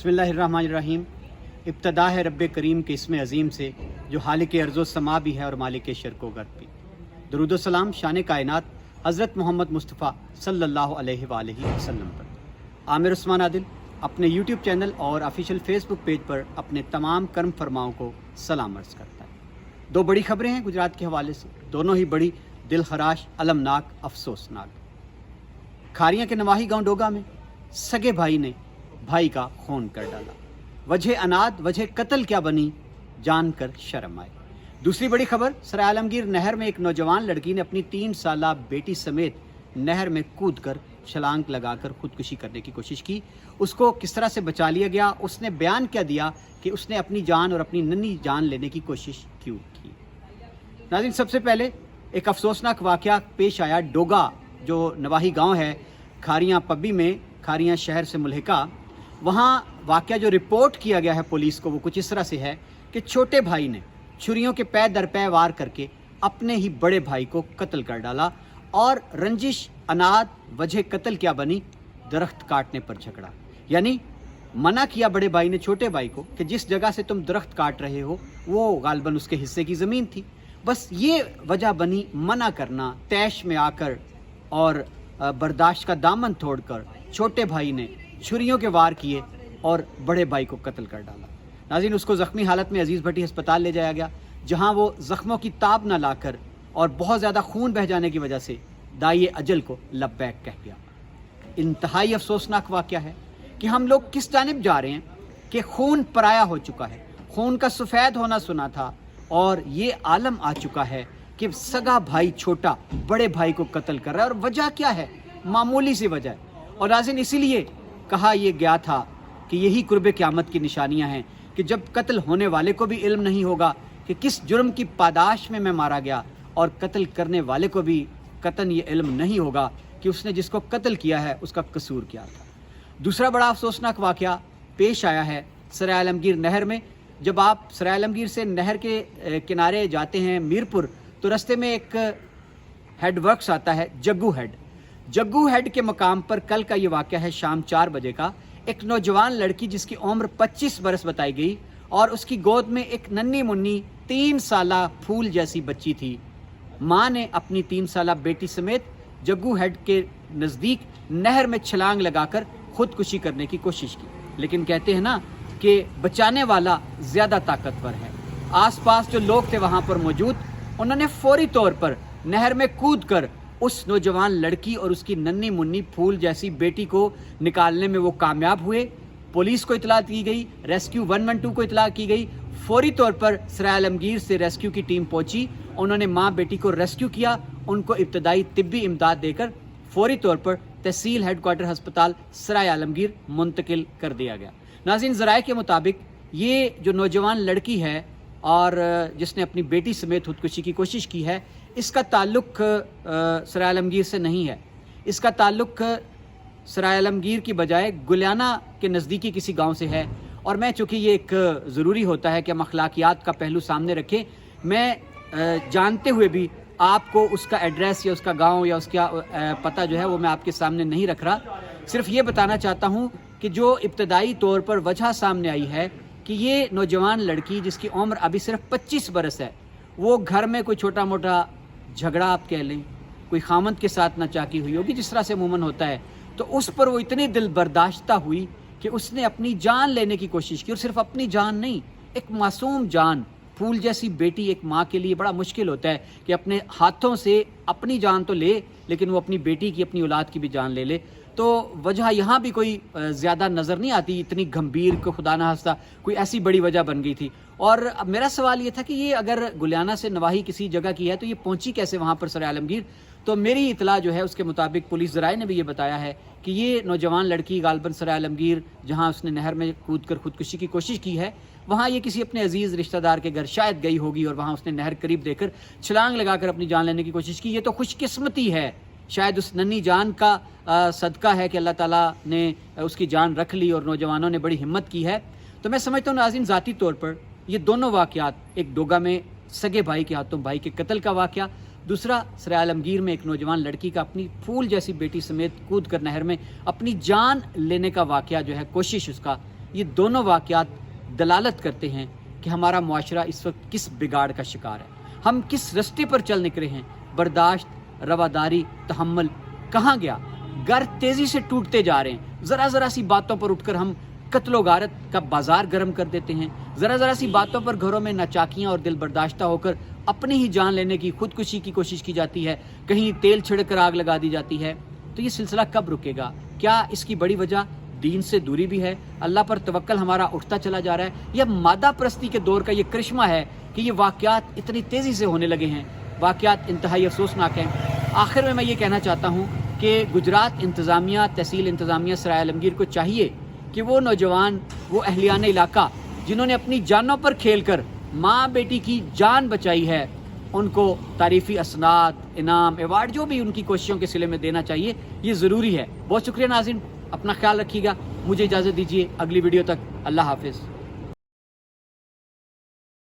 बिस्मिल्लाहिर्रहमानिर्रहीम। इब्तदा है रब्बे करीम के इसमें अज़ीम से जो हालिक अर्ज़ो समा भी है और मालिक शर्क़ो गर्ब भी। दरूद व सलाम शान कायनात हज़रत मोहम्मद मुस्तफ़ा सल्लल्लाहु अलैहि वसल्लम पर। आमिर उस्मान आदिल अपने यूट्यूब चैनल और ऑफिशियल फेसबुक पेज पर अपने तमाम कर्म फरमाओं को सलाम अर्ज़ करता है। दो बड़ी खबरें हैं गुजरात के हवाले से, दोनों ही बड़ी दिल खराश, अलमनाक, अफसोसनाक। खारियाँ के नवाही गांव डोगा में सगे भाई ने भाई का खून कर डाला। वजह अनाद, वजह कत्ल क्या बनी, जान कर शर्म आए। दूसरी बड़ी खबर, सराय आलमगीर नहर में एक नौजवान लड़की ने अपनी 3 साला बेटी समेत नहर में कूदकर छलांग लगाकर खुदकुशी करने की कोशिश की। उसको किस तरह से बचा लिया गया, उसने बयान क्या दिया कि उसने अपनी जान और अपनी नन्ही जान लेने की कोशिश क्यों की। नाज़रीन, सबसे पहले एक अफसोसनाक वाक़या पेश आया डोगा, जो नवाही गांव है खारियाँ पब्बी में, खारियाँ शहर से मुल्हिका। वहाँ वाक़या जो रिपोर्ट किया गया है पुलिस को वो कुछ इस तरह से है कि छोटे भाई ने छुरियों के पै दर पै वार करके अपने ही बड़े भाई को कत्ल कर डाला। और रंजिश अनाद, वजह कत्ल क्या बनी, दरख्त काटने पर झगड़ा। यानी मना किया बड़े भाई ने छोटे भाई को कि जिस जगह से तुम दरख्त काट रहे हो वो गालबन उसके हिस्से की ज़मीन थी। बस ये वजह बनी मना करना, तैश में आकर और बर्दाश्त का दामन तोड़कर छोटे भाई ने छुरियों के वार किए और बड़े भाई को कत्ल कर डाला। नाज़रीन, उसको ज़ख्मी हालत में अजीज़ भट्टी अस्पताल ले जाया गया, जहां वो ज़ख्मों की ताब न लाकर और बहुत ज़्यादा खून बह जाने की वजह से दाई अजल को लब्बैक कह गया। इंतहाई अफसोसनाक वाक़या है कि हम लोग किस जानिब जा रहे हैं कि खून पराया हो चुका है, खून का सफ़ेद होना सुना था और ये आलम आ चुका है कि सगा भाई छोटा बड़े भाई को कत्ल कर रहा है। और वजह क्या है, मामूली सी वजह है। और नाज़रीन, इसीलिए कहा यह गया था कि यही कुर्ब क़यामत की निशानियां हैं कि जब कत्ल होने वाले को भी इल्म नहीं होगा कि किस जुर्म की पादाश में मैं मारा गया, और कत्ल करने वाले को भी कतन ये इल्म नहीं होगा कि उसने जिसको कत्ल किया है उसका कसूर क्या था। दूसरा बड़ा अफसोसनाक वाक़या पेश आया है सराय आलमगीर नहर में। जब आप सराय आलमगीर से नहर के किनारे जाते हैं मीरपुर, तो रास्ते में एक हेड वर्क्स आता है, जग्गू हेड। जग्गू हेड के मकाम पर कल का ये वाक़या है शाम 4 बजे का। एक नौजवान लड़की जिसकी उम्र 25 बरस बताई गई और उसकी गोद में एक नन्ही मुन्नी 3 साला फूल जैसी बच्ची थी। माँ ने अपनी 3 साला बेटी समेत जग्गू हेड के नज़दीक नहर में छलांग लगाकर खुदकुशी करने की कोशिश की। लेकिन कहते हैं ना कि बचाने वाला ज़्यादा ताकतवर है। आसपास जो लोग थे वहाँ पर मौजूद, उन्होंने फौरी तौर पर नहर में कूदकर उस नौजवान लड़की और उसकी नन्ही मुन्नी फूल जैसी बेटी को निकालने में वो कामयाब हुए। पुलिस को इतला दी गई, रेस्क्यू 112 को इतला की गई। फौरी तौर पर सराय आलमगीर से रेस्क्यू की टीम पहुंची, उन्होंने माँ बेटी को रेस्क्यू किया, उनको इब्तदाई तिब्बी इमदाद देकर फौरी तौर पर तहसील हेडक्वार्टर अस्पताल सराय आलमगीर मुंतकिल कर दिया गया। नाज़रीन, ज़राए के मुताबिक ये जो नौजवान लड़की है और जिसने अपनी बेटी समेत खुदकुशी की कोशिश की है, इसका ताल्लुक सराय आलमगीर से नहीं है। इसका ताल्लुक सराय आलमगीर की बजाय गुलियाना के नज़दीकी किसी गांव से है। और मैं, चूँकि ये एक ज़रूरी होता है कि हम अखलाकियात का पहलू सामने रखें, मैं जानते हुए भी आपको उसका एड्रेस या उसका गांव या उसका पता जो है वो मैं आपके सामने नहीं रख रहा। सिर्फ ये बताना चाहता हूँ कि जो इब्तदाई तौर पर वजह सामने आई है कि ये नौजवान लड़की जिसकी उम्र अभी सिर्फ 25 बरस है, वो घर में कोई छोटा मोटा झगड़ा आप कह लें, कोई खामद के साथ नाचाकी हुई होगी जिस तरह से अमूमन होता है, तो उस पर वो इतनी दिल बर्दाश्ता हुई कि उसने अपनी जान लेने की कोशिश की। और सिर्फ अपनी जान नहीं, एक मासूम जान, फूल जैसी बेटी, एक माँ के लिए बड़ा मुश्किल होता है कि अपने हाथों से अपनी जान तो ले, लेकिन वो अपनी बेटी की, अपनी औलाद की भी जान ले ले। तो वजह यहाँ भी कोई ज़्यादा नज़र नहीं आती, इतनी गंभीर को खुदा ना हंसता कोई ऐसी बड़ी वजह बन गई थी। और अब मेरा सवाल ये था कि ये अगर गुलियाना से नवाही किसी जगह की है तो ये पहुंची कैसे वहाँ पर सराय आलमगीर। तो मेरी इतला जो है उसके मुताबिक पुलिस ज़राए ने भी ये बताया है कि ये नौजवान लड़की गालबन सराय आलमगीर, जहाँ उसने नहर में कूदकर खुदकुशी की कोशिश की है, वहाँ ये किसी अपने अजीज़ रिश्तेदार के घर शायद गई होगी और वहाँ उसने नहर करीब देकर छलांग लगाकर अपनी जान लेने की कोशिश की। ये तो खुशकिस्मती है, शायद उस नन्ही जान का सदका है कि अल्लाह ताला ने उसकी जान रख ली और नौजवानों ने बड़ी हिम्मत की है। तो मैं समझता हूँ नाज़रीन, ज़ाती तौर पर ये दोनों वाक़यात, एक डोगा में सगे भाई के हाथों भाई के कत्ल का वाक़या, दूसरा सराय आलमगीर में एक नौजवान लड़की का अपनी फूल जैसी बेटी समेत कूद कर नहर में अपनी जान लेने का वाक़या जो है, कोशिश उसका, یہ دونوں واقعات دلالت کرتے ہیں کہ ہمارا معاشرہ اس وقت کس بگاڑ کا شکار ہے، ہم کس رستے پر چل نکلے ہیں۔ برداشت، رواداری، تحمل کہاں گیا؟ گھر تیزی سے ٹوٹتے جا رہے ہیں، ذرا سی باتوں پر اٹھ کر ہم قتل و غارت کا بازار گرم کر دیتے ہیں، ذرا سی باتوں پر گھروں میں ناچاکیاں اور دل برداشتہ ہو کر اپنی ہی جان لینے کی، خودکشی کی کوشش کی جاتی ہے، کہیں تیل چھڑک کر آگ لگا دی جاتی ہے۔ تو یہ سلسلہ کب رکے گا؟ کیا اس کی بڑی وجہ دین سے دوری بھی ہے؟ اللہ پر توکل ہمارا اٹھتا چلا جا رہا ہے؟ یا مادہ پرستی کے دور کا یہ کرشمہ ہے کہ یہ واقعات اتنی تیزی سے ہونے لگے ہیں؟ واقعات انتہائی افسوسناک ہیں۔ آخر میں یہ کہنا چاہتا ہوں کہ گجرات انتظامیہ، تحصیل انتظامیہ سرائے عالمگیر کو چاہیے کہ وہ نوجوان، وہ اہلیان علاقہ جنہوں نے اپنی جانوں پر کھیل کر ماں بیٹی کی جان بچائی ہے، ان کو تعریفی اسناد، انعام، ایوارڈ جو بھی ان کی کوششوں کے صلے میں دینا چاہیے، یہ ضروری ہے۔ بہت شکریہ ناظرین، اپنا خیال رکھیے گا، مجھے اجازت دیجیے، اگلی ویڈیو تک اللہ حافظ۔